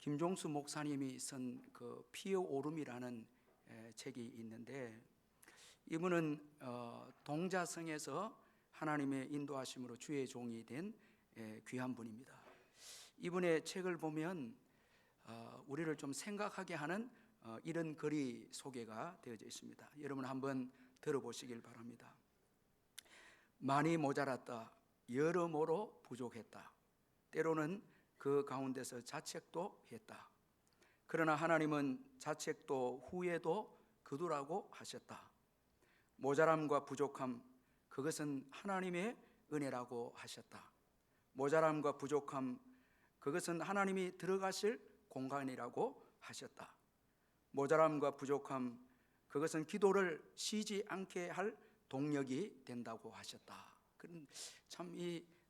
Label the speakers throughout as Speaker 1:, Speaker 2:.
Speaker 1: 김종수 목사님이 쓴 그 피어오름이라는 책이 있는데, 이분은 동자성에서 하나님의 인도하심으로 주의 종이 된 귀한 분입니다. 이분의 책을 보면 우리를 좀 생각하게 하는 이런 글이 소개가 되어져 있습니다. 여러분 한번 들어보시길 바랍니다. 많이 모자랐다, 여러모로 부족했다, 때로는 그 가운데서 자책도 했다. 그러나 하나님은 자책도 후회도 거두라고 하셨다. 모자람과 부족함, 그것은 하나님의 은혜라고 하셨다. 모자람과 부족함, 그것은 하나님이 들어가실 공간이라고 하셨다. 모자람과 부족함, 그것은 기도를 쉬지 않게 할 동력이 된다고 하셨다. 참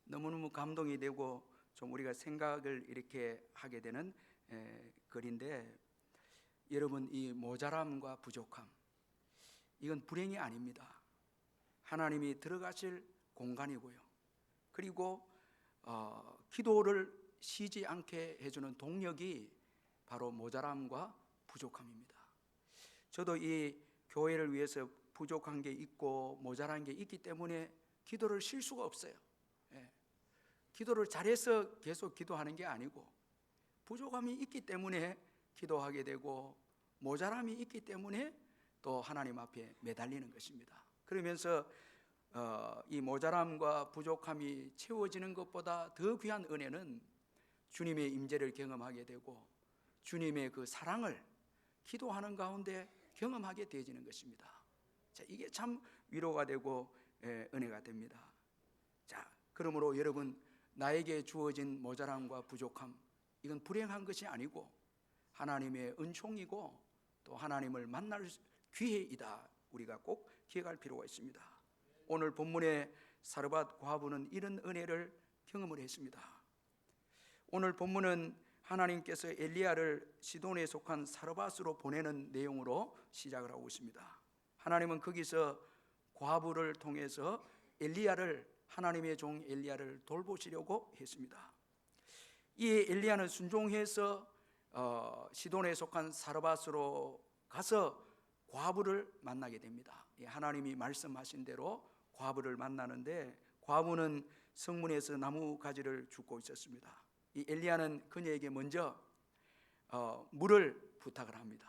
Speaker 1: 너무너무 감동이 되고 좀 우리가 생각을 이렇게 하게 되는 글인데, 여러분, 이 모자람과 부족함, 이건 불행이 아닙니다. 하나님이 들어가실 공간이고요. 그리고 기도를 쉬지 않게 해주는 동력이 바로 모자람과 부족함입니다. 저도 이 교회를 위해서 부족한 게 있고 모자란 게 있기 때문에 기도를 쉴 수가 없어요. 기도를 잘해서 계속 기도하는 게 아니고, 부족함이 있기 때문에 기도하게 되고 모자람이 있기 때문에 또 하나님 앞에 매달리는 것입니다. 그러면서 이 모자람과 부족함이 채워지는 것보다 더 귀한 은혜는 주님의 임재를 경험하게 되고 주님의 그 사랑을 기도하는 가운데 경험하게 되어지는 것입니다. 자, 이게 참 위로가 되고 은혜가 됩니다. 자, 그러므로 여러분, 나에게 주어진 모자람과 부족함, 이건 불행한 것이 아니고 하나님의 은총이고 또 하나님을 만날 기회이다. 우리가 꼭 기억할 필요가 있습니다. 오늘 본문의 사르밧 과부는 이런 은혜를 경험을 했습니다. 오늘 본문은 하나님께서 엘리야를 시돈에 속한 사르밧으로 보내는 내용으로 시작을 하고 있습니다. 하나님은 거기서 과부를 통해서 하나님의 종 엘리야를 돌보시려고 했습니다. 이 엘리야는 순종해서 시돈에 속한 사르밧으로 가서 과부를 만나게 됩니다. 하나님이 말씀하신 대로 과부를 만나는데, 과부는 성문에서 나무 가지를 줍고 있었습니다. 이 엘리야는 그녀에게 먼저 물을 부탁을 합니다.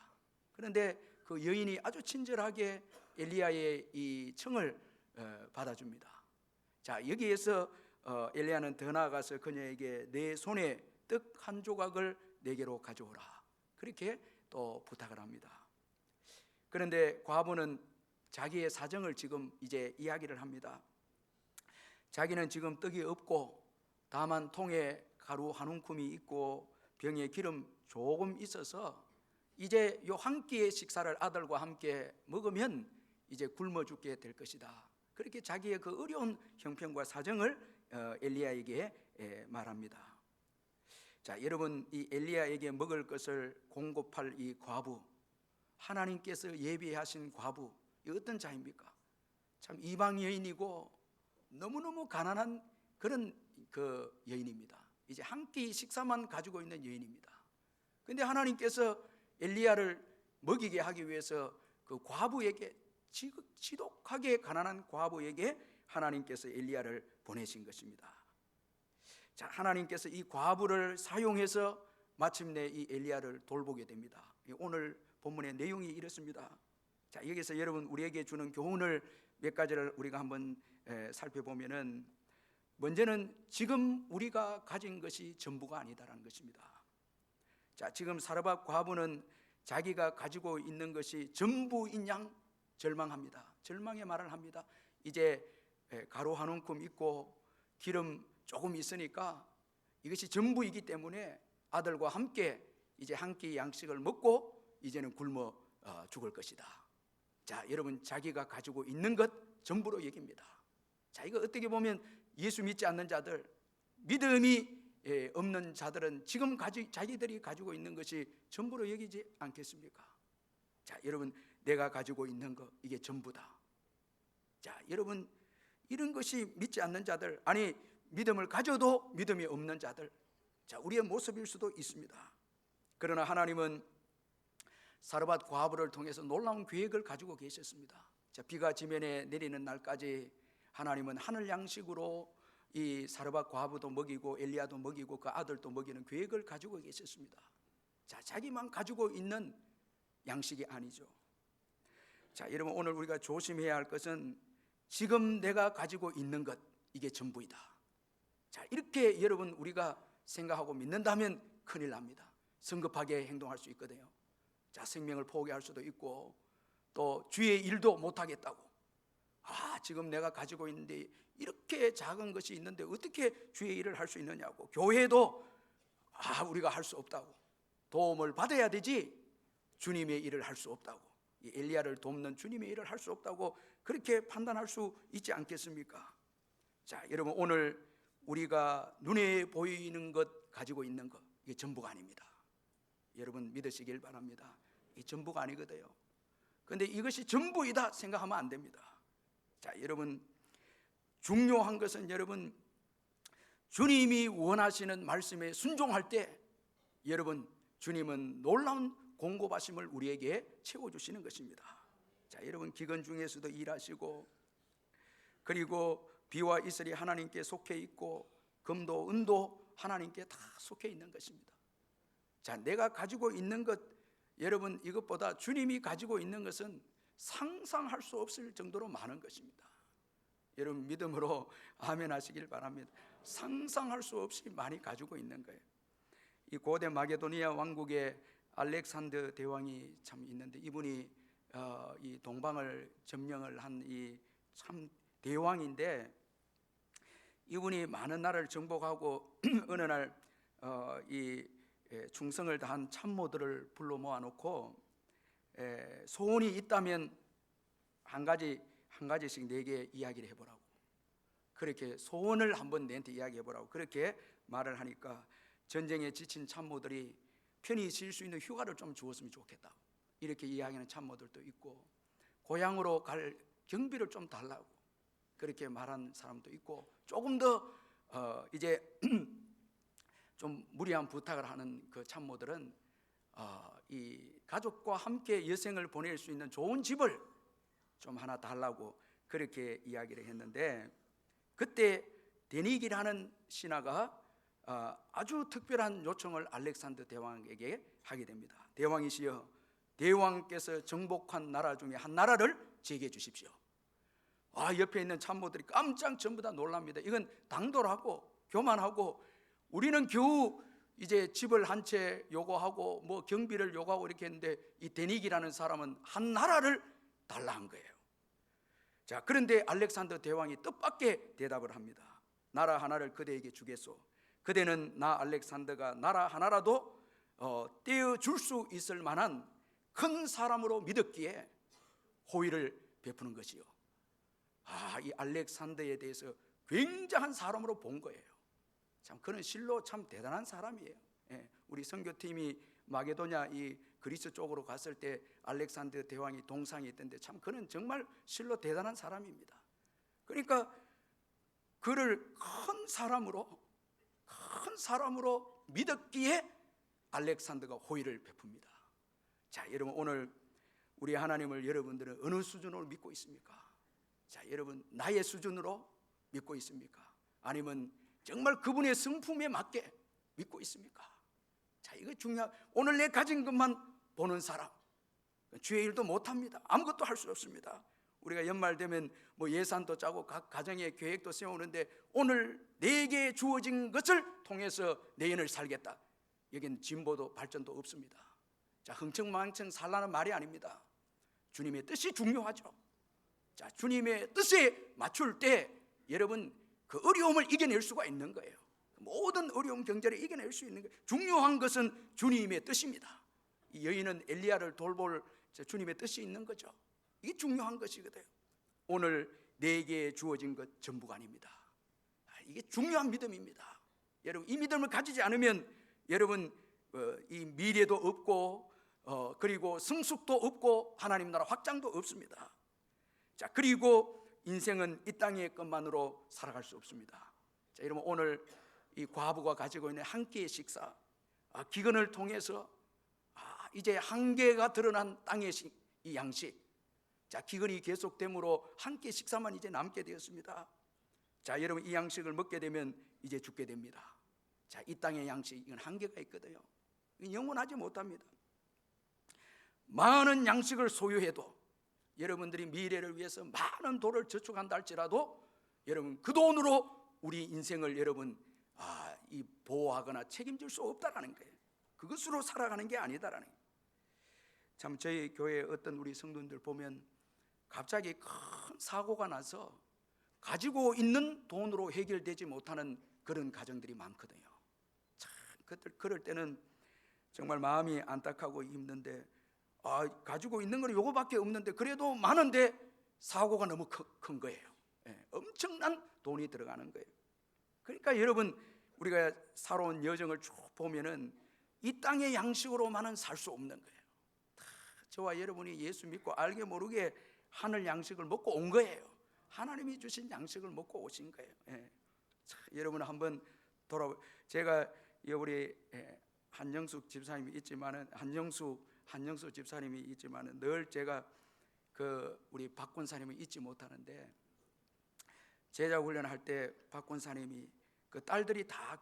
Speaker 1: 그런데 그 여인이 아주 친절하게 엘리야의 이 청을 받아줍니다. 자, 여기에서 엘리야는 더 나아가서 그녀에게 내 손에 떡 한 조각을 내게로 가져오라, 그렇게 또 부탁을 합니다. 그런데 과부는 자기의 사정을 지금 이제 이야기를 합니다. 자기는 지금 떡이 없고 다만 통에 가루 한 움큼이 있고 병에 기름 조금 있어서 이제 요 한 끼의 식사를 아들과 함께 먹으면 이제 굶어 죽게 될 것이다. 그렇게 자기의 그 어려운 형편과 사정을 엘리야에게 말합니다. 자, 여러분, 이 엘리야에게 먹을 것을 공급할 이 과부, 하나님께서 예비하신 과부, 이 어떤 자입니까? 참 이방 여인이고 너무너무 가난한 그런 그 여인입니다. 이제 한 끼 식사만 가지고 있는 여인입니다. 그런데 하나님께서 엘리야를 먹이게 하기 위해서 그 과부에게, 지독하게 가난한 과부에게 하나님께서 엘리야를 보내신 것입니다. 자, 하나님께서 이 과부를 사용해서 마침내 이 엘리야를 돌보게 됩니다. 오늘 본문의 내용이 이렇습니다. 자, 여기서 여러분, 우리에게 주는 교훈을 몇 가지를 우리가 한번 살펴보면은, 먼저는 지금 우리가 가진 것이 전부가 아니다라는 것입니다. 자, 지금 사르밧 과부는 자기가 가지고 있는 것이 전부인 양 절망합니다. 절망의 말을 합니다. 이제 가루 한 움큼 있고 기름 조금 있으니까 이것이 전부이기 때문에 아들과 함께 이제 한 끼 양식을 먹고 이제는 굶어 죽을 것이다. 자, 여러분, 자기가 가지고 있는 것 전부로 여깁니다. 자, 이거 어떻게 보면 예수 믿지 않는 자들, 믿음이 없는 자들은 지금 자기들이 가지고 있는 것이 전부로 여기지 않겠습니까? 자, 여러분, 내가 가지고 있는 것, 이게 전부다. 자, 여러분, 이런 것이 믿지 않는 자들, 아니 믿음을 가져도 믿음이 없는 자들, 자, 우리의 모습일 수도 있습니다. 그러나 하나님은 사르밧 과부를 통해서 놀라운 계획을 가지고 계셨습니다. 자, 비가 지면에 내리는 날까지 하나님은 하늘 양식으로 이 사르밧 과부도 먹이고 엘리야도 먹이고 그 아들도 먹이는 계획을 가지고 계셨습니다. 자, 자기만 가지고 있는 양식이 아니죠. 자, 여러분, 오늘 우리가 조심해야 할 것은 지금 내가 가지고 있는 것, 이게 전부이다. 자, 이렇게 여러분 우리가 생각하고 믿는다면 큰일 납니다. 성급하게 행동할 수 있거든요. 자, 생명을 포기할 수도 있고 또 주의 일도 못하겠다고. 지금 내가 가지고 있는데 이렇게 작은 것이 있는데 어떻게 주의 일을 할 수 있느냐고. 교회도 우리가 할 수 없다고. 도움을 받아야 되지 주님의 일을 할 수 없다고. 이 엘리야를 돕는 주님의 일을 할 수 없다고 그렇게 판단할 수 있지 않겠습니까? 자, 여러분, 오늘 우리가 눈에 보이는 것 가지고 있는 것, 이게 전부가 아닙니다. 여러분 믿으시길 바랍니다. 이 전부가 아니거든요. 그런데 이것이 전부이다 생각하면 안 됩니다. 자, 여러분, 중요한 것은 여러분 주님이 원하시는 말씀에 순종할 때 여러분 주님은 놀라운 공급하심을 우리에게 채워주시는 것입니다. 자, 여러분 기근 중에서도 일하시고 그리고 비와 이슬이 하나님께 속해 있고 금도 은도 하나님께 다 속해 있는 것입니다. 자, 내가 가지고 있는 것, 여러분 이것보다 주님이 가지고 있는 것은 상상할 수 없을 정도로 많은 것입니다. 여러분 믿음으로 아멘 하시길 바랍니다. 상상할 수 없이 많이 가지고 있는 거예요. 이 고대 마게도니아 왕국의 알렉산더 대왕이 참 있는데 이분이 이 동방을 점령을 한 이 참 대왕인데 이분이 많은 나라를 정복하고 어느 날 이 충성을 다한 참모들을 불러 모아놓고 소원이 있다면 한 가지씩 내게 이야기를 해보라고. 그렇게 소원을 한번 내한테 이야기해보라고 그렇게 말을 하니까 전쟁에 지친 참모들이 편히 쉴 수 있는 휴가를 좀 주었으면 좋겠다 이렇게 이야기하는 참모들도 있고, 고향으로 갈 경비를 좀 달라고 그렇게 말한 사람도 있고, 조금 더 이제 좀 무리한 부탁을 하는 그 참모들은 이 가족과 함께 여생을 보낼 수 있는 좋은 집을 좀 하나 달라고 그렇게 이야기를 했는데, 그때 데니기라는 신하가 아주 특별한 요청을 알렉산더 대왕에게 하게 됩니다. 대왕이시여, 대왕께서 정복한 나라 중에 한 나라를 제게 주십시오. 옆에 있는 참모들이 깜짝 전부 다 놀랍니다. 이건 당돌하고 교만하고 우리는 겨우 이제 집을 한 채 요구하고 뭐 경비를 요구하고 이렇게 했는데 이 데니기라는 사람은 한 나라를 달라 한 거예요. 자, 그런데 알렉산더 대왕이 뜻밖의 대답을 합니다. 나라 하나를 그대에게 주겠소. 그대는 나 알렉산더가 나라 하나라도 떼어줄 수 있을 만한 큰 사람으로 믿었기에 호의를 베푸는 것이요. 이 알렉산더에 대해서 굉장한 사람으로 본 거예요. 참 그는 실로 참 대단한 사람이에요. 우리 선교팀이 마게도냐 이 그리스 쪽으로 갔을 때 알렉산더 대왕이 동상이 있던데 참 그는 정말 실로 대단한 사람입니다. 그러니까 그를 큰 사람으로 믿었기에 알렉산더가 호의를 베풉니다. 자, 여러분 오늘 우리 하나님을 여러분들은 어느 수준으로 믿고 있습니까? 자, 여러분 나의 수준으로 믿고 있습니까? 아니면 정말 그분의 성품에 맞게 믿고 있습니까? 자, 이거 오늘 내 가진 것만 보는 사람 주의 일도 못합니다. 아무것도 할 수 없습니다. 우리가 연말 되면 뭐 예산도 짜고 각 가정의 계획도 세우는데 오늘 내게 주어진 것을 통해서 내년을 살겠다. 여기는 진보도 발전도 없습니다. 자, 흥청망청 살라는 말이 아닙니다. 주님의 뜻이 중요하죠. 자, 주님의 뜻에 맞출 때 여러분 그 어려움을 이겨낼 수가 있는 거예요. 모든 어려움 경제를 이겨낼 수 있는 거예요. 중요한 것은 주님의 뜻입니다. 이 여인은 엘리야를 돌볼 주님의 뜻이 있는 거죠. 이게 중요한 것이거든요. 오늘 내게 주어진 것 전부가 아닙니다. 이게 중요한 믿음입니다. 여러분 이 믿음을 가지지 않으면 여러분 이 미래도 없고 그리고 성숙도 없고 하나님 나라 확장도 없습니다. 자, 그리고 인생은 이 땅의 것만으로 살아갈 수 없습니다. 자, 여러분 오늘 이 과부가 가지고 있는 한 끼의 식사, 기근을 통해서 이제 한계가 드러난 땅의 이 양식. 자, 기근이 계속됨으로 한 끼 식사만 이제 남게 되었습니다. 자, 여러분, 이 양식을 먹게 되면 이제 죽게 됩니다. 자, 이 땅의 양식, 이건 한계가 있거든요. 이건 영원하지 못합니다. 많은 양식을 소유해도 여러분들이 미래를 위해서 많은 돈을 저축한다 할지라도 여러분, 그 돈으로 우리 인생을 여러분 이 보호하거나 책임질 수 없다라는 거예요. 그것으로 살아가는 게 아니다라는 거예요. 참, 저희 교회 어떤 우리 성도님들 보면 갑자기 큰 사고가 나서 가지고 있는 돈으로 해결되지 못하는 그런 가정들이 많거든요. 참, 그럴 때는 정말 마음이 안타깝고 힘든데, 가지고 있는 건 요거밖에 없는데 그래도 많은데 사고가 너무 큰 거예요. 엄청난 돈이 들어가는 거예요. 그러니까 여러분, 우리가 살아온 여정을 쭉 보면은 이 땅의 양식으로만은 살 수 없는 거예요. 저와 여러분이 예수 믿고 알게 모르게 하늘 양식을 먹고 온 거예요. 하나님이 주신 양식을 먹고 오신 거예요. 여러분 한번 제가 우리 한영숙 집사님이 있지만은 한영수 집사님이 있지만은 늘 제가 우리 박 권사님을 잊지 못하는데, 제자 훈련할 때 박 권사님이 그 딸들이 다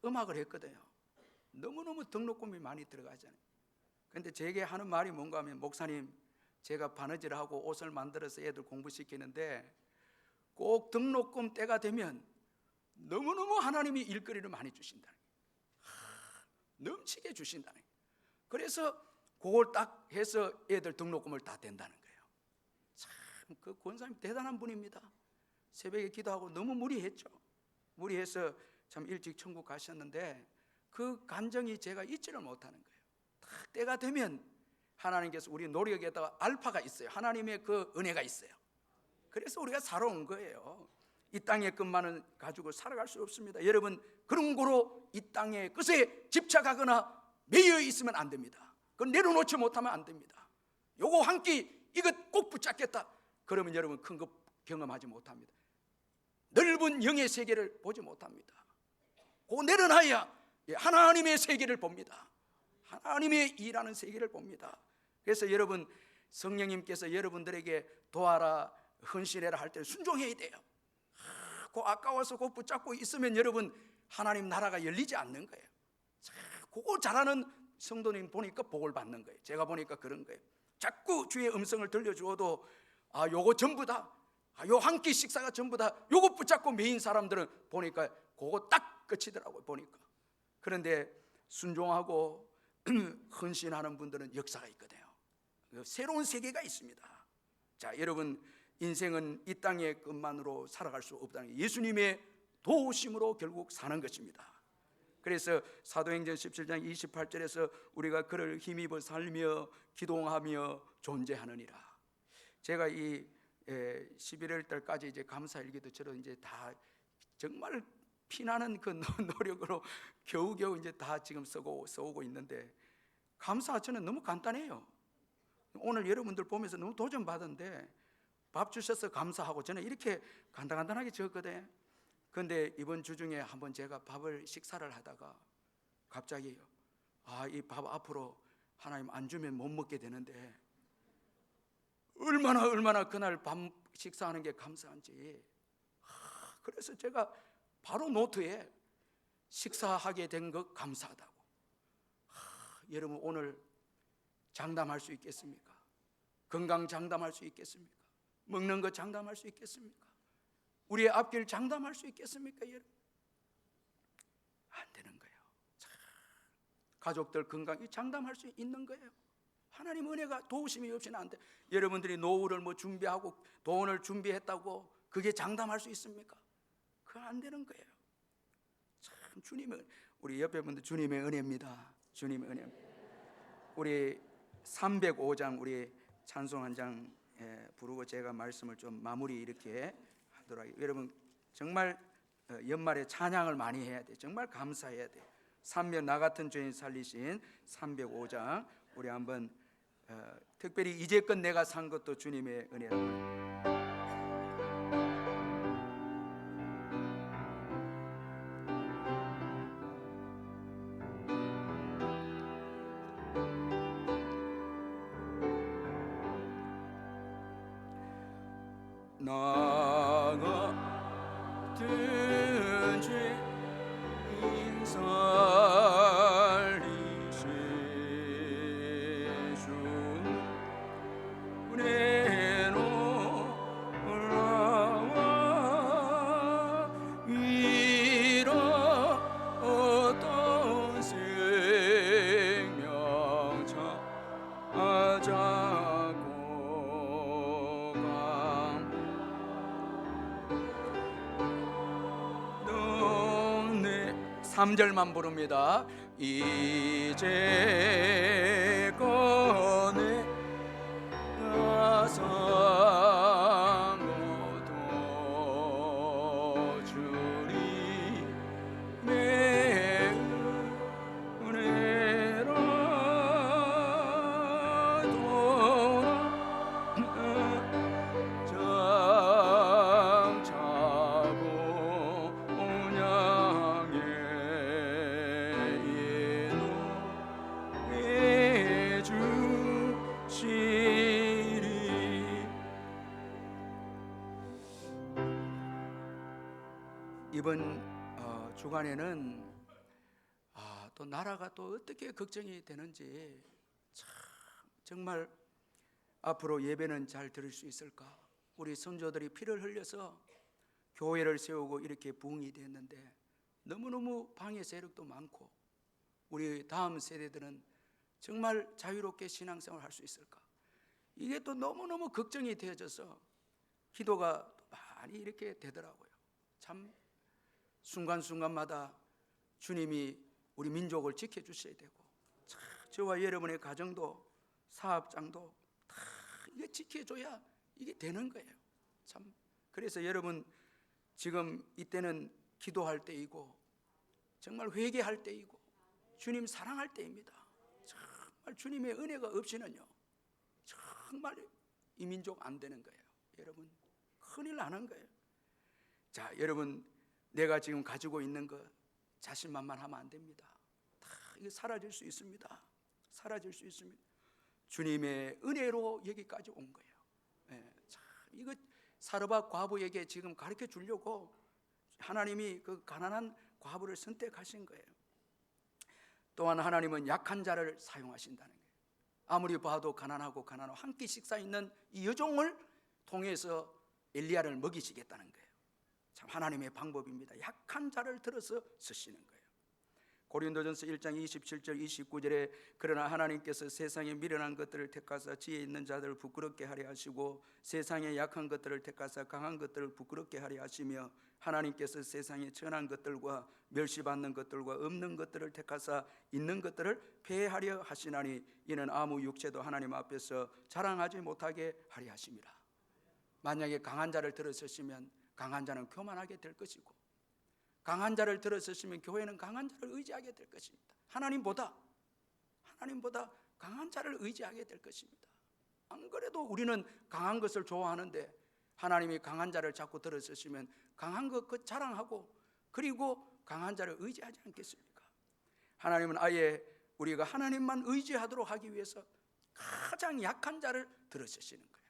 Speaker 1: 음악을 했거든요. 너무너무 등록금이 많이 들어가잖아요. 근데 제게 하는 말이 뭔가 하면, 목사님, 제가 바느질을 하고 옷을 만들어서 애들 공부시키는데 꼭 등록금 때가 되면 너무너무 하나님이 일거리를 많이 주신다. 넘치게 주신다. 그래서 그걸 딱 해서 애들 등록금을 다 댄다는 거예요. 참, 그 권사님 대단한 분입니다. 새벽에 기도하고 너무 무리했죠. 무리해서 참 일찍 천국 가셨는데 그 감정이 제가 잊지를 못하는 거예요. 딱 때가 되면 하나님께서 우리 노력에다가 알파가 있어요. 하나님의 그 은혜가 있어요. 그래서 우리가 살아온 거예요. 이 땅의 것만은 가지고 살아갈 수 없습니다. 여러분, 그런 거로 이 땅의 것에 집착하거나 매여 있으면 안 됩니다. 그건 내려놓지 못하면 안 됩니다. 요거 한 끼 이것 꼭 붙잡겠다 그러면 여러분 큰 거 경험하지 못합니다. 넓은 영의 세계를 보지 못합니다. 그거 내려놔야 하나님의 세계를 봅니다. 하나님의 일하는 세계를 봅니다. 그래서 여러분, 성령님께서 여러분들에게 도와라, 헌신해라 할 때 순종해야 돼요. 그 아까워서 그거 붙잡고 있으면 여러분 하나님 나라가 열리지 않는 거예요. 그거 잘하는 성도님 보니까 복을 받는 거예요. 제가 보니까 그런 거예요. 자꾸 주의 음성을 들려주어도 요거 전부 다, 요 한 끼 식사가 전부 다 요거 붙잡고 메인 사람들은 보니까 그거 딱 끝이더라고요. 보니까. 그런데 순종하고 헌신하는 분들은 역사가 있거든요. 새로운 세계가 있습니다. 자, 여러분, 인생은 이 땅의 것만으로 살아갈 수 없다는 게 예수님의 도우심으로 결국 사는 것입니다. 그래서 사도행전 17장 28절에서 우리가 그를 힘입어 살며 기도하며 존재하느니라. 제가 이 11월 달까지 이제 감사일기도 저로 이제 다 정말 피나는 그 노력으로 겨우겨우 이제 다 지금 써오고 있는데, 감사 저는 너무 간단해요. 오늘 여러분들 보면서 너무 도전받은데 밥 주셔서 감사하고 저는 이렇게 간단하게 적었거든요. 그런데 이번 주 중에 한번 제가 식사를 하다가 갑자기 이 밥 앞으로 하나님 안 주면 못 먹게 되는데 얼마나 그날 밥 식사하는 게 감사한지. 그래서 제가 바로 노트에 식사하게 된 것 감사하다고. 여러분, 오늘 장담할 수 있겠습니까? 건강 장담할 수 있겠습니까? 먹는 것 장담할 수 있겠습니까? 우리의 앞길 장담할 수 있겠습니까? 여러분, 안 되는 거예요. 가족들 건강 장담할 수 있는 거예요. 하나님 은혜가 도우심이 없이는 안 돼. 여러분들이 노후를 준비하고 돈을 준비했다고 그게 장담할 수 있습니까? 그거 안 되는 거예요. 참, 주님의, 우리 옆에 분들 주님의 은혜입니다. 주님의 은혜. 우리 305장 우리 찬송 한 장 부르고 제가 말씀을 좀 마무리 이렇게 하더라고요. 여러분, 정말 연말에 찬양을 많이 해야 돼. 정말 감사해야 돼. 삼면 나 같은 죄인 살리신 305장 우리 한번 특별히 이제껏 내가 산 것도 주님의 은혜라고. 나 같은 죄인 살리신 주 은혜 놀라워 이런 어떤 생명 찾아고 3절만 부릅니다. 이제 꺼내 나선 것도 주님의 은혜로 정차고 온양에 이번 주간에는 또 나라가 또 어떻게 걱정이 되는지 정말 앞으로 예배는 잘 들을 수 있을까? 우리 선조들이 피를 흘려서 교회를 세우고 이렇게 부흥이 됐는데 너무너무 방해 세력도 많고 우리 다음 세대들은 정말 자유롭게 신앙생활을 할 수 있을까? 이게 또 너무너무 걱정이 되어져서 기도가 많이 이렇게 되더라고요. 참 순간순간마다 주님이 우리 민족을 지켜주셔야 되고 저와 여러분의 가정도 사업장도 다 이게 지켜줘야 이게 되는 거예요. 참 그래서 여러분 지금 이때는 기도할 때이고 정말 회개할 때이고 주님 사랑할 때입니다. 정말 주님의 은혜가 없이는요 정말 이 민족 안 되는 거예요. 여러분 큰일 나는 거예요. 자 여러분 내가 지금 가지고 있는 것 자신만만하면 안 됩니다. 다 이거 사라질 수 있습니다. 사라질 수 있습니다. 주님의 은혜로 여기까지 온 거예요. 참 이거 사르밧 과부에게 지금 가르쳐 주려고 하나님이 그 가난한 과부를 선택하신 거예요. 또한 하나님은 약한 자를 사용하신다는 거예요. 아무리 봐도 가난하고 한 끼 식사 있는 이 여종을 통해서 엘리야를 먹이시겠다는 거예요. 참 하나님의 방법입니다. 약한 자를 들어서 쓰시는 거예요. 고린도전서 1장 27절 29절에 그러나 하나님께서 세상에 미련한 것들을 택하사 지혜 있는 자들을 부끄럽게 하려 하시고 세상에 약한 것들을 택하사 강한 것들을 부끄럽게 하려 하시며 하나님께서 세상에 천한 것들과 멸시받는 것들과 없는 것들을 택하사 있는 것들을 폐하려 하시나니 이는 아무 육체도 하나님 앞에서 자랑하지 못하게 하려 하심이라. 만약에 강한 자를 들어서시면 강한 자는 교만하게 될 것이고 강한 자를 들어서시면 교회는 강한 자를 의지하게 될 것입니다. 하나님보다 강한 자를 의지하게 될 것입니다. 안 그래도 우리는 강한 것을 좋아하는데 하나님이 강한 자를 자꾸 들어서시면 강한 것 자랑하고 그리고 강한 자를 의지하지 않겠습니까? 하나님은 아예 우리가 하나님만 의지하도록 하기 위해서 가장 약한 자를 들어서시는 거예요.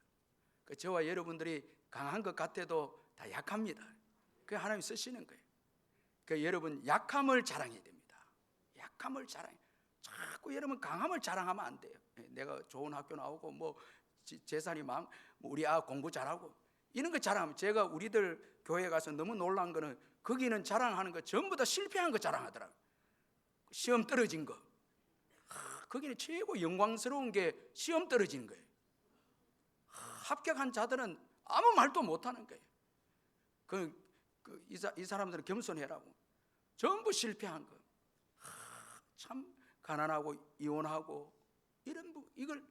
Speaker 1: 저와 여러분들이 강한 것 같아도 다 약합니다. 그 하나님 쓰시는 거예요. 그 여러분 약함을 자랑해야 됩니다. 약함을 자랑해. 자꾸 여러분 강함을 자랑하면 안 돼요. 내가 좋은 학교 나오고 뭐 재산이 많고 우리 공부 잘하고 이런 거 자랑하면 제가 우리들 교회 가서 너무 놀란 거는 거기는 자랑하는 거 전부 다 실패한 거 자랑하더라고요. 시험 떨어진 거. 거기는 최고 영광스러운 게 시험 떨어지는 거예요. 합격한 자들은 아무 말도 못하는 거예요. 이 사람들은 겸손해라고 전부 실패한 거. 참 가난하고 이혼하고 이걸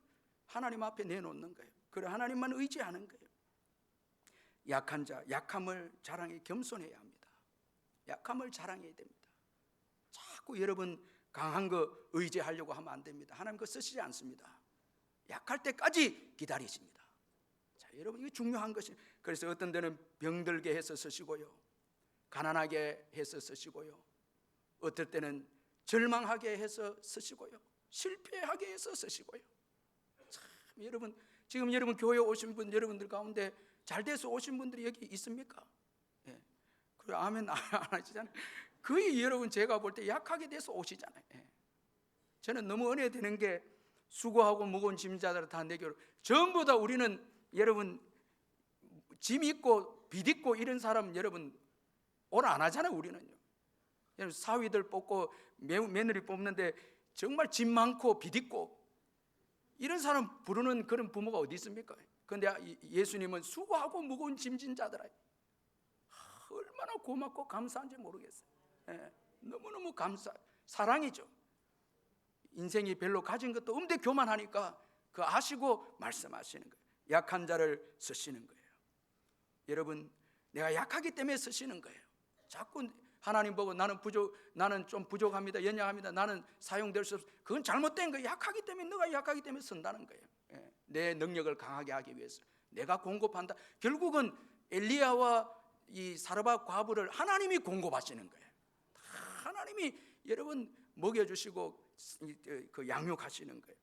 Speaker 1: 하나님 앞에 내놓는 거예요. 그래 하나님만 의지하는 거예요. 약한 자, 약함을 자랑해 겸손해야 합니다. 약함을 자랑해야 됩니다. 자꾸 여러분 강한 거 의지하려고 하면 안 됩니다. 하나님 그거 쓰시지 않습니다. 약할 때까지 기다리십니다. 자, 여러분 이거 중요한 것이. 그래서 어떤 데는 병들게 해서 쓰시고요, 가난하게 해서 쓰시고요, 어떨 때는 절망하게 해서 쓰시고요, 실패하게 해서 쓰시고요. 참 여러분 지금 여러분 교회 오신 분 여러분들 가운데 잘 돼서 오신 분들이 여기 있습니까? 예. 그리고 아멘 안 하시잖아요. 거의 여러분 제가 볼 때 약하게 돼서 오시잖아요. 예. 저는 너무 은혜 되는 게 수고하고 무거운 짐자들을 다 내게로, 전부 다 우리는 여러분 짐 있고 빚 있고 이런 사람 여러분 오늘 안 하잖아요. 우리는요. 여러분 사위들 뽑고 며느리 뽑는데 정말 짐 많고 빚 있고 이런 사람 부르는 그런 부모가 어디 있습니까? 그런데 예수님은 수고하고 무거운 짐진 자들아, 얼마나 고맙고 감사한지 모르겠어요. 예, 너무너무 사랑이죠. 인생이 별로 가진 것도 없는데 교만하니까 그 아시고 말씀하시는 거예요. 약한 자를 쓰시는 거예요. 여러분, 내가 약하기 때문에 쓰시는 거예요. 자꾸 하나님 보고 나는 좀 부족합니다, 연약합니다, 나는 사용될 수 없어, 그건 잘못된 거예요. 약하기 때문에, 너가 약하기 때문에 쓴다는 거예요. 예, 내 능력을 강하게 하기 위해서 내가 공급한다. 결국은 엘리야와 이 사르밧 과부를 하나님이 공급하시는 거예요. 하나님이 여러분 먹여주시고 그 양육하시는 거예요.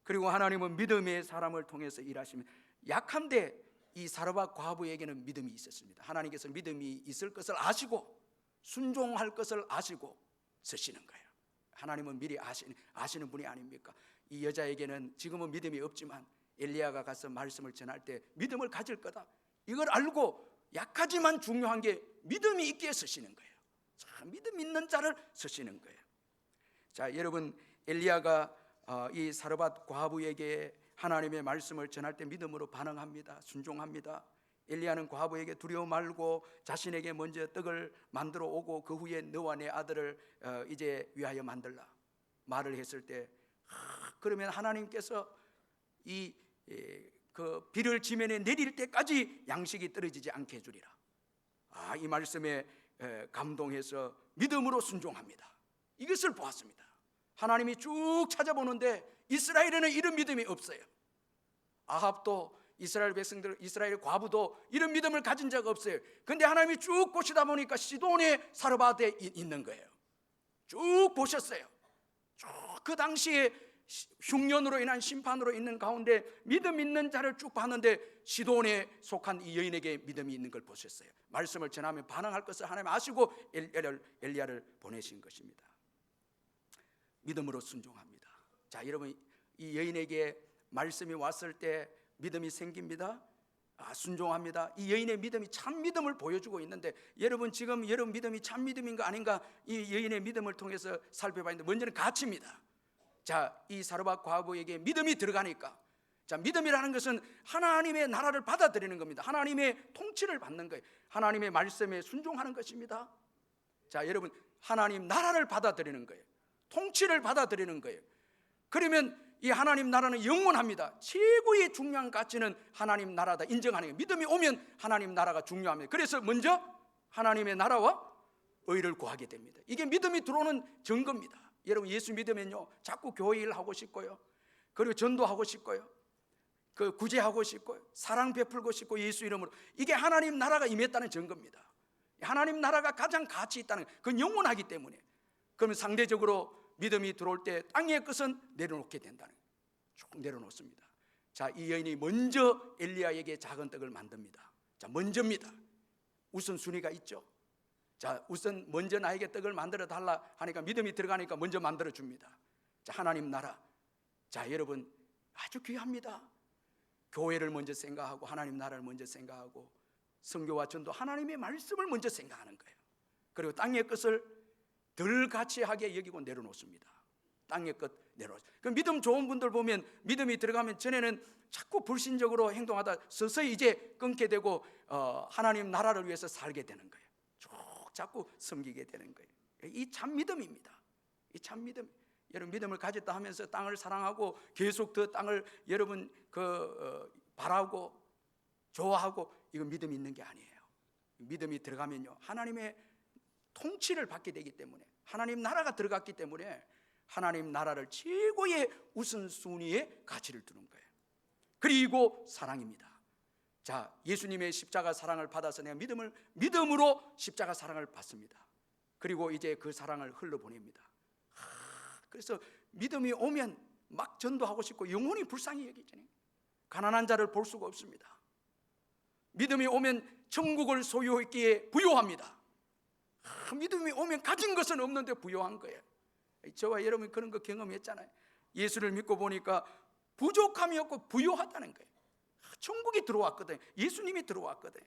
Speaker 1: 그리고 하나님은 믿음의 사람을 통해서 일하시면, 약한데 이 사르밧 과부에게는 믿음이 있었습니다. 하나님께서 믿음이 있을 것을 아시고 순종할 것을 아시고 쓰시는 거예요. 하나님은 미리 아시는 분이 아닙니까? 이 여자에게는 지금은 믿음이 없지만 엘리야가 가서 말씀을 전할 때 믿음을 가질 거다, 이걸 알고 약하지만 중요한 게 믿음이 있게 쓰시는 거예요. 자, 믿음 있는 자를 쓰시는 거예요. 자, 여러분, 엘리야가 이 사르밧 과부에게 하나님의 말씀을 전할 때 믿음으로 반응합니다. 순종합니다. 엘리야는 과부에게 두려워 말고 자신에게 먼저 떡을 만들어 오고 그 후에 너와 내 아들을 이제 위하여 만들라 말을 했을 때, 그러면 하나님께서 그 비를 지면에 내릴 때까지 양식이 떨어지지 않게 해주리라. 이 말씀에 감동해서 믿음으로 순종합니다. 이것을 보았습니다. 하나님이 쭉 찾아보는데 이스라엘에는 이런 믿음이 없어요. 아합도 이스라엘 백성들, 이스라엘 과부도 이런 믿음을 가진 자가 없어요. 그런데 하나님이 쭉 보시다 보니까 시돈의 사르밧에 있는 거예요. 쭉 보셨어요. 쭉 그 당시에 흉년으로 인한 심판으로 있는 가운데 믿음 있는 자를 쭉 봤는데 시돈에 속한 이 여인에게 믿음이 있는 걸 보셨어요. 말씀을 전하면 반응할 것을 하나님 아시고 엘리야를 보내신 것입니다. 믿음으로 순종합니다. 자, 여러분, 이 여인에게 말씀이 왔을 때 믿음이 생깁니다. 순종합니다. 이 여인의 믿음이 참 믿음을 보여주고 있는데, 여러분 지금 여러분 믿음이 참 믿음인가 아닌가 이 여인의 믿음을 통해서 살펴봤는데, 먼저는 가치입니다. 자, 이 사르밧 과부에게 믿음이 들어가니까, 자, 믿음이라는 것은 하나님의 나라를 받아들이는 겁니다. 하나님의 통치를 받는 거예요. 하나님의 말씀에 순종하는 것입니다. 자, 여러분, 하나님 나라를 받아들이는 거예요. 통치를 받아들이는 거예요. 그러면 이 하나님 나라는 영원합니다. 최고의 중요한 가치는 하나님 나라다 인정하는 거예요. 믿음이 오면 하나님 나라가 중요합니다. 그래서 먼저 하나님의 나라와 의를 구하게 됩니다. 이게 믿음이 들어오는 증거입니다. 여러분, 예수 믿으면요 자꾸 교회 일 하고 싶고요, 그리고 전도하고 싶고요, 그 구제하고 싶고요, 사랑 베풀고 싶고, 예수 이름으로, 이게 하나님 나라가 임했다는 증거입니다. 하나님 나라가 가장 가치 있다는 거예요. 그건 영원하기 때문에. 그러면 상대적으로 믿음이 들어올 때 땅의 것은 내려놓게 된다는 거예요. 쭉 내려놓습니다. 자, 이 여인이 먼저 엘리야에게 작은 떡을 만듭니다. 자, 먼저입니다. 우선순위가 있죠. 자, 우선 먼저 나에게 떡을 만들어 달라 하니까 믿음이 들어가니까 먼저 만들어 줍니다. 자, 하나님 나라. 자, 여러분, 아주 귀합니다. 교회를 먼저 생각하고 하나님 나라를 먼저 생각하고 선교와 전도, 하나님의 말씀을 먼저 생각하는 거예요. 그리고 땅의 것을 덜 가치하게 여기고 내려놓습니다. 땅의 것 내려놓습니다. 그 믿음 좋은 분들 보면 믿음이 들어가면 전에는 자꾸 불신적으로 행동하다 서서히 이제 끊게 되고 하나님 나라를 위해서 살게 되는 거예요. 쭉 자꾸 섬기게 되는 거예요. 이 참 믿음입니다. 이 참 믿음. 여러분, 믿음을 가졌다 하면서 땅을 사랑하고 계속 그 땅을 여러분 바라고 좋아하고, 이건 믿음이 있는 게 아니에요. 믿음이 들어가면요 하나님의 통치를 받게 되기 때문에, 하나님 나라가 들어갔기 때문에 하나님 나라를 최고의 우선순위의 가치를 두는 거예요. 그리고 사랑입니다. 자, 예수님의 십자가 사랑을 받아서 내가 믿음으로 십자가 사랑을 받습니다. 그리고 이제 그 사랑을 흘러보냅니다. 그래서 믿음이 오면 막 전도하고 싶고 영혼이 불쌍히 여기잖아요. 가난한 자를 볼 수가 없습니다. 믿음이 오면 천국을 소유했기에 부요합니다. 믿음이 오면 가진 것은 없는데 부요한 거예요. 저와 여러분 그런 거 경험했잖아요. 예수를 믿고 보니까 부족함이 없고 부요하다는 거예요. 천국이 들어왔거든. 예수님이 들어왔거든.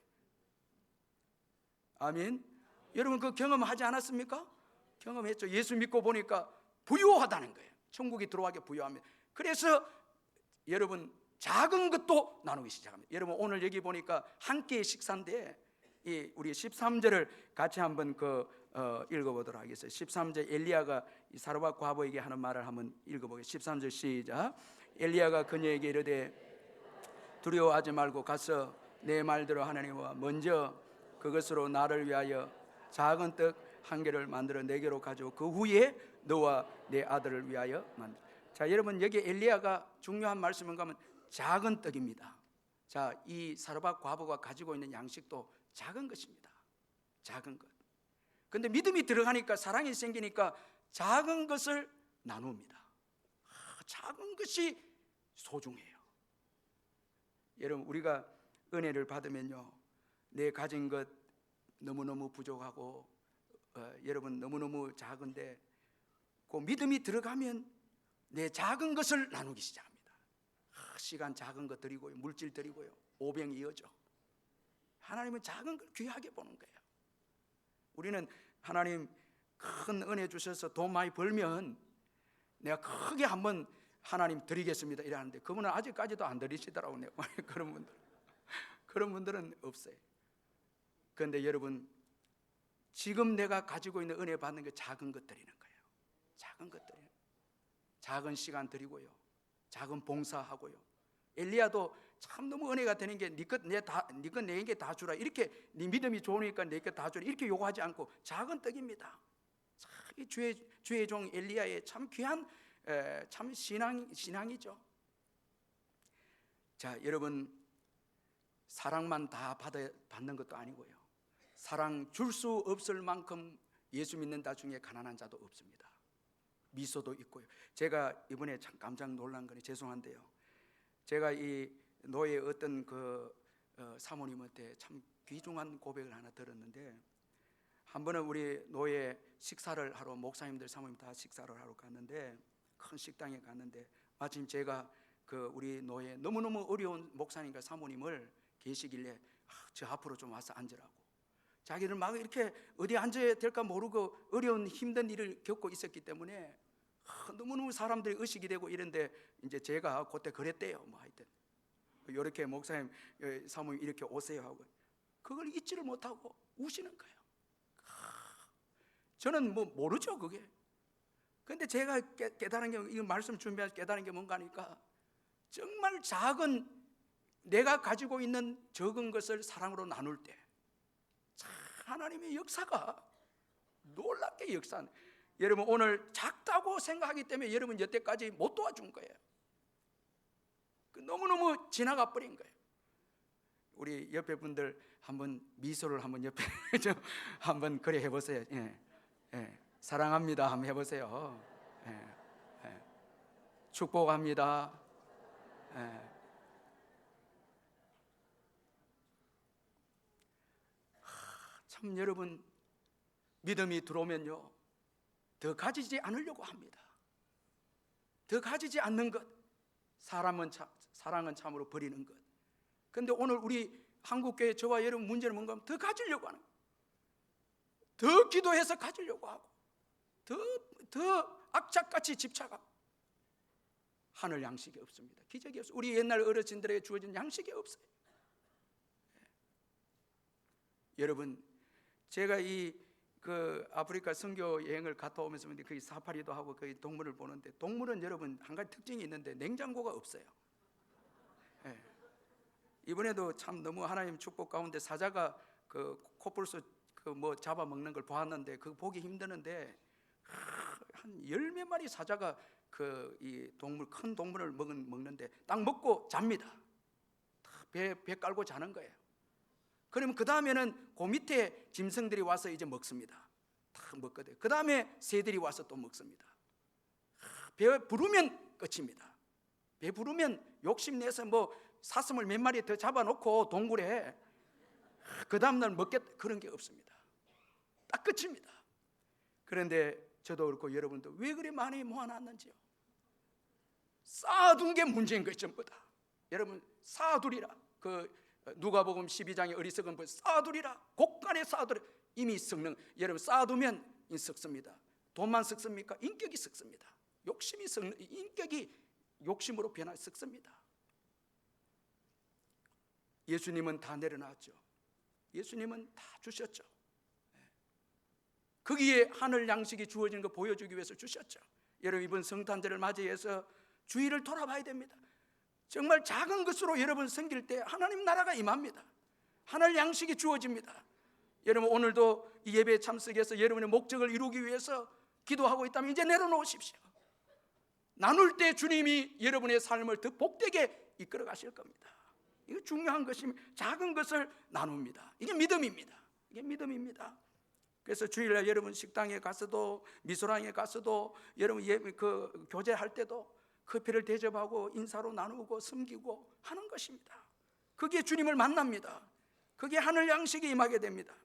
Speaker 1: 아멘. 여러분 그 경험하지 않았습니까? 경험했죠. 예수 믿고 보니까 부요하다는 거예요. 천국이 들어와게 부요합니다. 그래서 여러분 작은 것도 나누기 시작합니다. 여러분 오늘 여기 보니까 한 끼의 식사인데 우리 13절을 같이 한번 읽어보도록 하겠습니다. 13절 엘리야가 이 사르밧 과부에게 하는 말을 한번 읽어보겠습니다. 13절 시작. 엘리야가 그녀에게 이르되 두려워하지 말고 가서 내 말대로 하나님과 먼저 그것으로 나를 위하여 작은 떡 한 개를 만들어 내게로 가져오. 그 후에 너와 내 아들을 위하여 만들. 자, 여러분 여기 엘리야가 중요한 말씀은 가면 작은 떡입니다. 자, 이 사르밧 과부가 가지고 있는 양식도 작은 것입니다. 작은 것. 근데 믿음이 들어가니까 사랑이 생기니까 작은 것을 나눕니다. 작은 것이 소중해요. 여러분 우리가 은혜를 받으면요, 내 가진 것 너무너무 부족하고 여러분 너무너무 작은데 그 믿음이 들어가면 내 작은 것을 나누기 시작합니다. 시간 작은 것 드리고요, 물질 드리고요, 오병이 이어져. 하나님은 작은 걸 귀하게 보는 거예요. 우리는 하나님 큰 은혜 주셔서 돈 많이 벌면 내가 크게 한번 하나님 드리겠습니다 이러는데 그분은 아직까지도 안 드리시더라고요. 그런 분들은 없어요. 그런데 여러분 지금 내가 가지고 있는 은혜 받는 게 작은 것 드리는 거예요. 작은 것 드려요. 작은 시간 드리고요, 작은 봉사하고요. 엘리야도 참 너무 은혜가 되는 게 네 것 내게 다 주라, 이렇게 네 믿음이 좋으니까 내 것 다 주라 이렇게 요구하지 않고 작은 떡입니다. 이 주의 종 엘리야의 참 귀한 참 신앙이죠. 자, 여러분 사랑만 다 받는 것도 아니고요, 사랑 줄 수 없을 만큼 예수 믿는 자 중에 가난한 자도 없습니다. 미소도 있고요. 제가 이번에 참 깜짝 놀란 거니 죄송한데요, 제가 이 노예 어떤 사모님한테 참 귀중한 고백을 하나 들었는데, 한 번은 우리 노예 식사를 하러 목사님들 사모님 다 식사를 하러 갔는데 큰 식당에 갔는데 마침 제가 우리 노예 너무너무 어려운 목사님과 사모님을 계시길래 저 앞으로 좀 와서 앉으라고. 자기는 막 이렇게 어디 앉아야 될까 모르고 어려운 힘든 일을 겪고 있었기 때문에 너무너무 사람들이 의식이 되고 이런데 이제 제가 그때 그랬대요. 뭐 하여튼 이렇게 목사님 사모님 이렇게 오세요 하고 그걸 잊지를 못하고 우시는 거예요. 저는 뭐 모르죠 그게. 근데 제가 깨달은 게, 이 말씀 준비해서 깨달은 게 뭔가 하니까 정말 작은 내가 가지고 있는 적은 것을 사랑으로 나눌 때 하나님의 역사가 놀랍게 역사하는. 여러분 오늘 작다고 생각하기 때문에 여러분 여태까지 못 도와준 거예요. 너무너무 지나가 버린 거예요. 우리 옆에 분들 한번 미소를 한번 옆에 한번 그래 해보세요. 예, 예. 사랑합니다 한번 해보세요. 예, 예. 축복합니다. 예. 참 여러분 믿음이 들어오면요 더 가지지 않으려고 합니다. 더 가지지 않는 것, 사랑은 참으로 버리는 것. 그런데 오늘 우리 한국교회 저와 여러분 문제는 뭔가 하면 더 가지려고 하는 거예요. 더 기도해서 가지려고 하고 더 악착같이 집착하고 하늘 양식이 없습니다. 기적이 없어요. 우리 옛날 어르신들에게 주어진 양식이 없어요. 여러분 제가 아프리카 선교 여행을 갔다 오면서 거기 사파리도 하고 거기 동물을 보는데 동물은 여러분 한 가지 특징이 있는데 냉장고가 없어요. 예. 이번에도 참 너무 하나님 축복 가운데 사자가 코뿔소 잡아먹는 걸 보았는데 그거 보기 힘드는데 한 10몇 마리 사자가 이 동물 큰 동물을 먹는데 딱 먹고 잡니다. 배 깔고 자는 거예요. 그러면 그 다음에는 그 밑에 짐승들이 와서 이제 먹습니다. 다 먹거든요. 그 다음에 새들이 와서 또 먹습니다. 배 부르면 끝입니다. 배 부르면 욕심내서 사슴을 몇 마리 더 잡아놓고 동굴에 그 다음날 먹겠다 그런 게 없습니다. 딱 끝입니다. 그런데 저도 그렇고 여러분도 왜 그리 많이 모아놨는지요? 쌓아둔 게 문제인 거예요. 전부 다. 여러분 쌓아두리라. 그 누가복음 12장의 어리석은 분 쌓아두리라. 곳간에 쌓아두리라. 이미 썩는, 여러분 쌓아두면 썩습니다. 돈만 썩습니까? 인격이 썩습니다. 욕심이 썩는, 인격이 욕심으로 변화 썩습니다. 예수님은 다 내려놨죠. 예수님은 다 주셨죠. 거기에 하늘 양식이 주어지는 거 보여주기 위해서 주셨죠. 여러분 이번 성탄절을 맞이해서 주위를 돌아봐야 됩니다. 정말 작은 것으로 여러분 섬길 때 하나님 나라가 임합니다. 하늘 양식이 주어집니다. 여러분 오늘도 이 예배에 참석해서 여러분의 목적을 이루기 위해서 기도하고 있다면 이제 내려놓으십시오. 나눌 때 주님이 여러분의 삶을 더 복되게 이끌어 가실 겁니다. 이거 중요한 것이면 작은 것을 나눕니다. 이게 믿음입니다. 이게 믿음입니다. 그래서 주일날 여러분 식당에 가서도 미술관에 가서도 여러분 그 교제할 때도 커피를 대접하고 인사로 나누고 섬기고 하는 것입니다. 그게 주님을 만납니다. 그게 하늘 양식이 임하게 됩니다.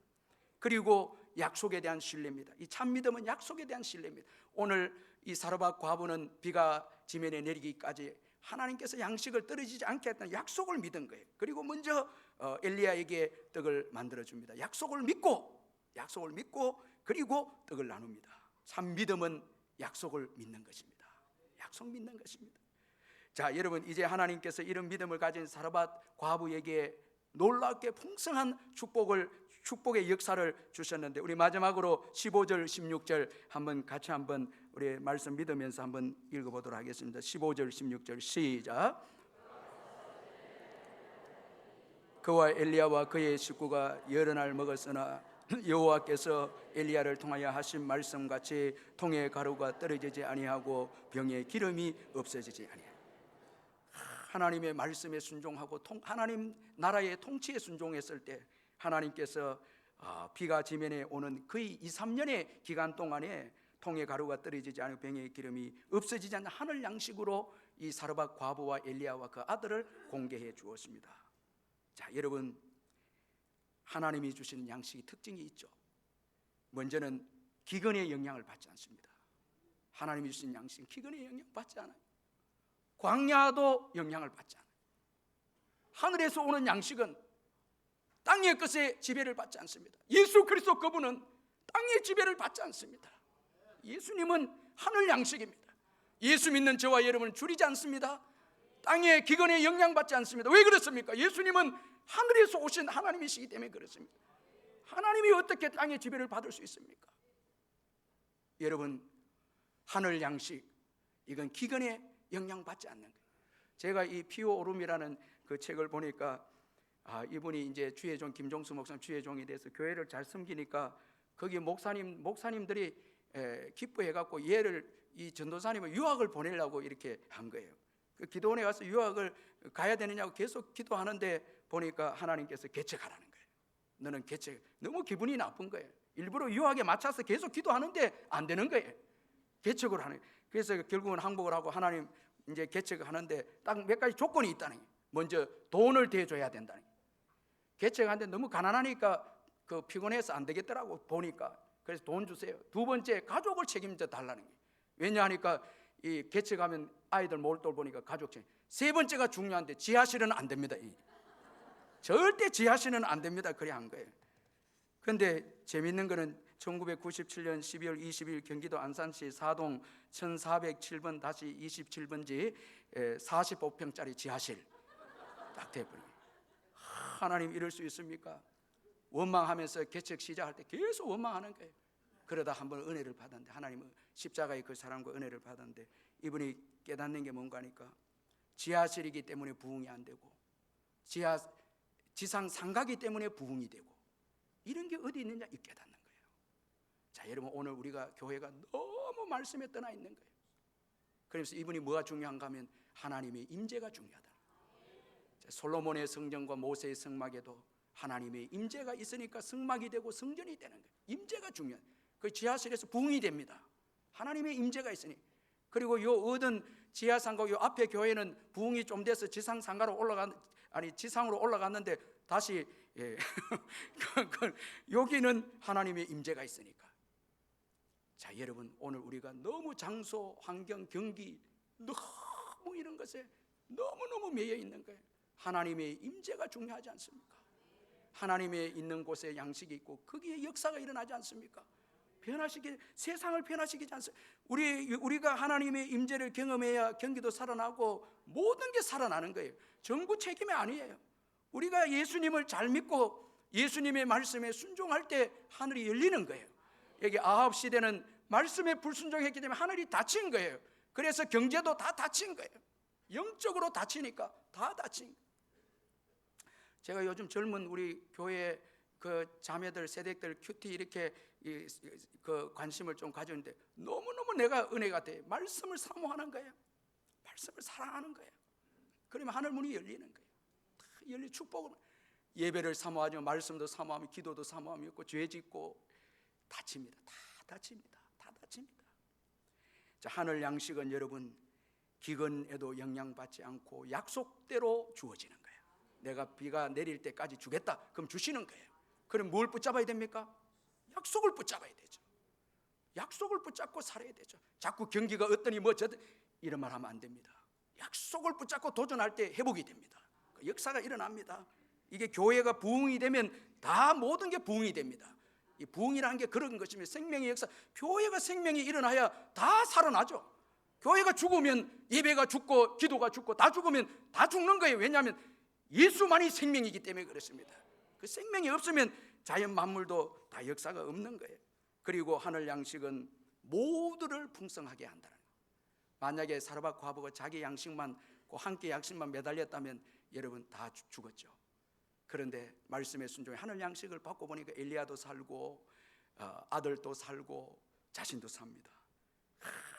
Speaker 1: 그리고 약속에 대한 신뢰입니다. 이 참 믿음은 약속에 대한 신뢰입니다. 오늘 이 사르밧 과부는 비가 지면에 내리기까지 하나님께서 양식을 떨어지지 않게 했다는 약속을 믿은 거예요. 그리고 먼저 엘리야에게 떡을 만들어 줍니다. 약속을 믿고 그리고 떡을 나눕니다. 참 믿음은 약속을 믿는 것입니다. 약속 믿는 것입니다. 자, 여러분 이제 하나님께서 이런 믿음을 가진 사르밧 과부에게 놀랍게 풍성한 축복의 역사를 주셨는데, 우리 마지막으로 15절 16절 한번 같이 한번 우리 말씀 믿으면서 한번 읽어보도록 하겠습니다. 15절 16절 시작. 그와 엘리야와 그의 식구가 여러 날 먹었으나 여호와께서 엘리야를 통하여 하신 말씀같이 통에 가루가 떨어지지 아니하고 병에 기름이 없어지지 아니하고, 하나님의 말씀에 순종하고 하나님 나라의 통치에 순종했을 때 하나님께서 비가 지면에 오는 거의 2-3년의 기간 동안에 통에 가루가 떨어지지 않고 병에 기름이 없어지지 않는 하늘 양식으로 이 사르밧 과부와 엘리야와 그 아들을 공개해 주었습니다. 자, 여러분 하나님이 주시는 양식이 특징이 있죠. 먼저는 기근의 영향을 받지 않습니다. 하나님이 주신 양식은 기근의 영향을 받지 않아요. 광야도 영향을 받지 않아요. 하늘에서 오는 양식은 땅의 것에 지배를 받지 않습니다. 예수 그리스도 그분은 땅의 지배를 받지 않습니다. 예수님은 하늘 양식입니다. 예수 믿는 저와 여러분은 줄이지 않습니다. 땅의 기근에 영향받지 않습니다. 왜 그렇습니까? 예수님은 하늘에서 오신 하나님이시기 때문에 그렇습니다. 하나님이 어떻게 땅의 지배를 받을 수 있습니까? 여러분 하늘 양식, 이건 기근에 영향받지 않는 거예요. 제가 이 피오 오름이라는 그 책을 보니까 이분이 이제 주의종 김종수 목사님 주의종이 돼서 교회를 잘 섬기니까 거기 목사님들이 기뻐해갖고 얘를 이 전도사님을 유학을 보내려고 이렇게 한 거예요. 그 기도원에 가서 유학을 가야 되느냐고 계속 기도하는데 보니까 하나님께서 개척하라는 거예요. 너는 개척, 너무 기분이 나쁜 거예요. 일부러 유학에 맞춰서 계속 기도하는데 안 되는 거예요. 개척을 하는 거예요. 그래서 결국은 항복을 하고 하나님 이제 개척을 하는데 딱 몇 가지 조건이 있다는 거예요. 먼저 돈을 대줘야 된다는 거예요. 개척하는데 너무 가난하니까 그 피곤해서 안 되겠더라고 보니까. 그래서 돈 주세요. 두 번째 가족을 책임져 달라는 거예요. 왜냐하니까 이 개척하면 아이들 몰돌 보니까 가족 책임. 세 번째가 중요한데 지하실은 안 됩니다. 절대 지하실은 안 됩니다. 그래 한 거예요. 그런데 재밌는 거는 1997년 12월 20일 경기도 안산시 사동 1407번-27번지 45평짜리 지하실 딱 돼버려요. 하나님 이럴 수 있습니까? 원망하면서 개척 시작할 때 계속 원망하는 거예요. 그러다 한번 은혜를 받았는데, 하나님은 십자가의 그 사랑과 은혜를 받았는데, 이분이 깨닫는 게 뭔가 하니까 지하실이기 때문에 부흥이 안 되고 지상 상가기 때문에 부흥이 되고, 이런 게 어디 있느냐 이 깨닫는 거예요. 자, 여러분 오늘 우리가 교회가 너무 말씀에 떠나 있는 거예요. 그래서 이분이 뭐가 중요한가 하면 하나님의 임재가 중요하다. 솔로몬의 성전과 모세의 성막에도 하나님의 임재가 있으니까 성막이 되고 성전이 되는 거예요. 임재가 중요해요. 그 지하실에서 부흥이 됩니다. 하나님의 임재가 있으니. 그리고 요 얻은 지하상가 요 앞에 교회는 부흥이 좀 돼서 지상으로 올라갔는데 다시 예. 여기는 하나님의 임재가 있으니까. 자, 여러분, 오늘 우리가 너무 장소, 환경, 경기 너무 이런 것에 너무너무 매여 있는 거예요. 하나님의 임재가 중요하지 않습니까? 하나님의 있는 곳에 양식이 있고 거기에 역사가 일어나지 않습니까? 세상을 변화시키지 않습니까? 우리가 하나님의 임재를 경험해야 경기도 살아나고 모든 게 살아나는 거예요. 정부 책임이 아니에요. 우리가 예수님을 잘 믿고 예수님의 말씀에 순종할 때 하늘이 열리는 거예요. 여기 아합 시대는 말씀에 불순종했기 때문에 하늘이 닫힌 거예요. 그래서 경제도 다 닫힌 거예요. 영적으로 닫히니까 다 닫힌 거예요. 제가 요즘 젊은 우리 교회 그 자매들, 세대들 큐티 이렇게 그 관심을 좀 가졌는데 너무너무 내가 은혜가 돼. 말씀을 사모하는 거예요. 말씀을 사랑하는 거예요. 그러면 하늘 문이 열리는 거예요. 다 열리 축복은. 예배를 사모하죠. 말씀도 사모하며 기도도 사모하며 있고 죄 짓고 다칩니다. 다 다칩니다. 다 다칩니다. 자, 하늘 양식은 여러분 기근에도 영향받지 않고 약속대로 주어지는 거예요. 내가 비가 내릴 때까지 주겠다. 그럼 주시는 거예요. 그럼 뭘 붙잡아야 됩니까? 약속을 붙잡아야 되죠. 약속을 붙잡고 살아야 되죠. 자꾸 경기가 어떠니 이런 말 하면 안 됩니다. 약속을 붙잡고 도전할 때 회복이 됩니다. 역사가 일어납니다. 이게 교회가 부흥이 되면 다 모든 게 부흥이 됩니다. 이 부흥이라는 게 그런 것이면 생명의 역사, 교회가 생명이 일어나야 다 살아나죠. 교회가 죽으면 예배가 죽고 기도가 죽고 다 죽으면 다 죽는 거예요. 왜냐하면 예수만이 생명이기 때문에 그렇습니다. 그 생명이 없으면 자연 만물도 다 역사가 없는 거예요. 그리고 하늘 양식은 모두를 풍성하게 한다는 거예요. 만약에 사르밧 과부가 자기 양식만 한 끼 양식만 매달렸다면 여러분 다 죽었죠. 그런데 말씀의 순종에 하늘 양식을 받고 보니까 엘리야도 살고 아들도 살고 자신도 삽니다.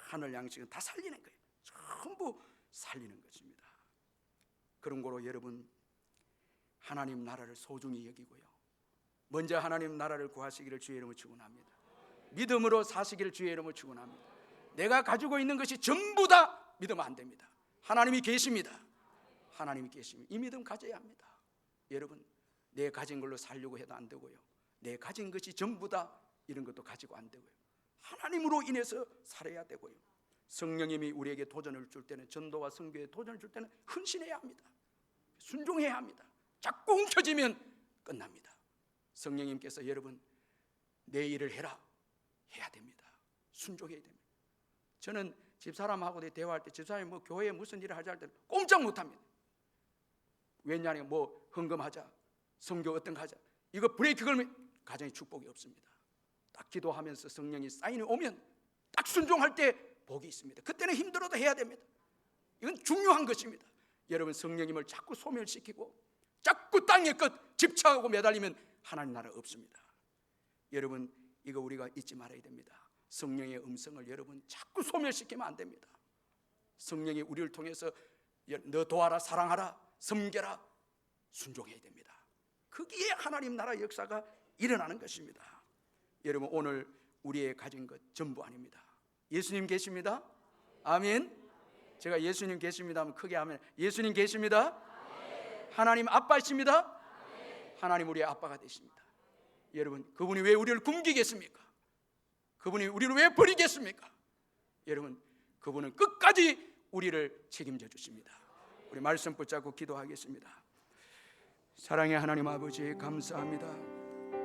Speaker 1: 하늘 양식은 다 살리는 거예요. 전부 살리는 것입니다. 그런 거로 여러분 하나님 나라를 소중히 여기고요, 먼저 하나님 나라를 구하시기를 주의 이름으로 축원합니다. 믿음으로 사시기를 주의 이름으로 축원합니다. 내가 가지고 있는 것이 전부 다 믿으면 안 됩니다. 하나님이 계십니다. 하나님이 계십니다. 이 믿음 가져야 합니다. 여러분, 내 가진 걸로 살려고 해도 안 되고요, 내 가진 것이 전부 다 이런 것도 가지고 안 되고요, 하나님으로 인해서 살아야 되고요, 성령님이 우리에게 도전을 줄 때는, 전도와 선교에 도전을 줄 때는 헌신해야 합니다. 순종해야 합니다. 자꾸 움켜쥐면 끝납니다. 성령님께서 여러분 내 일을 해라 해야 됩니다. 순종해야 됩니다. 저는 집사람하고 대화할 때 집사람이 교회에 무슨 일을 하자 할 때 꼼짝 못합니다. 왜냐하면 헌금하자, 선교 어떤 거 하자, 이거 브레이크 걸면 가정에 축복이 없습니다. 딱 기도하면서 성령이 사인이 오면 딱 순종할 때 복이 있습니다. 그때는 힘들어도 해야 됩니다. 이건 중요한 것입니다. 여러분, 성령님을 자꾸 소멸시키고 자꾸 땅의 것 집착하고 매달리면 하나님 나라 없습니다. 여러분, 이거 우리가 잊지 말아야 됩니다. 성령의 음성을 여러분 자꾸 소멸시키면 안 됩니다. 성령이 우리를 통해서 너 도와라, 사랑하라, 섬겨라, 순종해야 됩니다. 거기에 하나님 나라 역사가 일어나는 것입니다. 여러분, 오늘 우리의 가진 것 전부 아닙니다. 예수님 계십니다. 아멘. 제가 예수님 계십니다 하면 크게 하면, 예수님 계십니다. 하나님 아빠이십니다. 하나님 우리의 아빠가 되십니다. 여러분, 그분이 왜 우리를 굶기겠습니까? 그분이 우리를 왜 버리겠습니까? 여러분, 그분은 끝까지 우리를 책임져 주십니다. 우리 말씀 붙잡고 기도하겠습니다. 사랑의 하나님 아버지, 감사합니다.